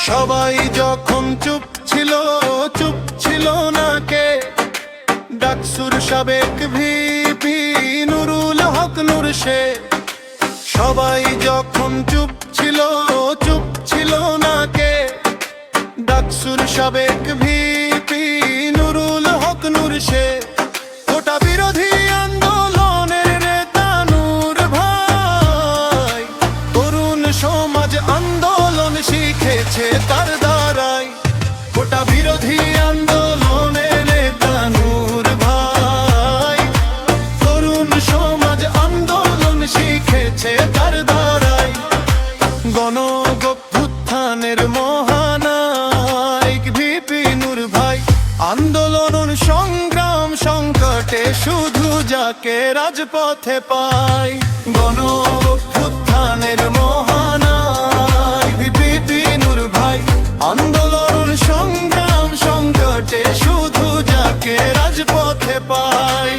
সবাই যখন চুপ ছিল না কে, ডাকসুর সাবেক ভিপি নুরুল হক নূর সে। সবাই যখন চুপ ছিল না কে, ডাকসুর সাবেক ভিপি নুরুল হক নূর সে। গোটা বিরোধী আন্দোলনের নেতা নূর ভাই, তরুণ সমাজ আন্দোলন শিখেছে তার দ্বারাই। গোটা বিরোধী আন্দোলনের নেতা নূর ভাই, তরুণ সমাজ আন্দোলন শিখেছে তার দ্বারাই। গণঅভ্যুত্থানের মহানায়ক ভিপি নূর ভাই, আন্দোলন সংগ্রাম সংকটে শুধু যাকে রাজপথে পাই। গণঅভ্যুত্থানের মহানায়ক ভিপি নূর ভাই, আন্দোলন সংগ্রাম সংকটে শুধু যাকে রাজপথে পাই।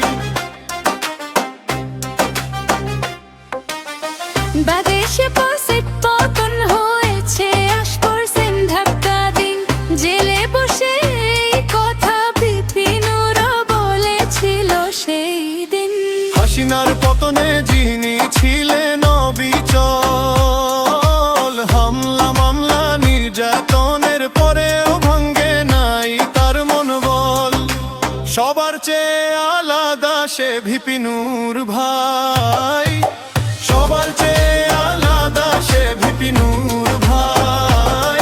বাদেশে পতন হয়েছে, আশ করছেন ধাক্কা দিন। জেলে বসে এই কথা ভিপি নূর বলেছিল সেই দিন। হাসিনার পতনে যিনি ছিলেন অবিচল, হামলা মামলা নির্যাতনের পরেও ভাঙ্গে নাই তার মনোবল। সবার চেয়ে আলাদা সে ভিপি নূর ভাই, সবার চেয়ে আলাদা সে ভিপি নূর ভাই।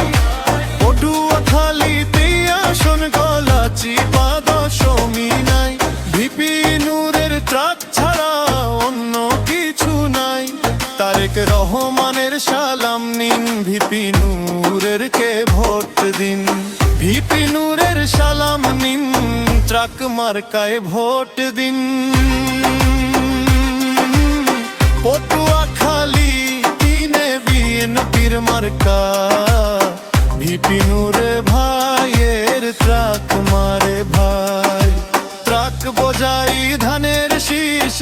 পটুয়াখালীতে আসন গলাচি পাদশমী নাই, ভিপি নূরের ট্রাক ছাড়া অন্য কিছু নাই। তারেক রহমানের সালাম নিন, ভিপি নূরের কে ভোট দিন। ভিপি নূরের সালাম নিন, ট্রাক মার্কায় ভোট দিন। পটুয়াখালী তিনে বিএনপির মার্কা, ভিপি নূরে ভাইয়ের ট্রাক মারে ভাই। ট্রাক বোঝাই ধানের শীষ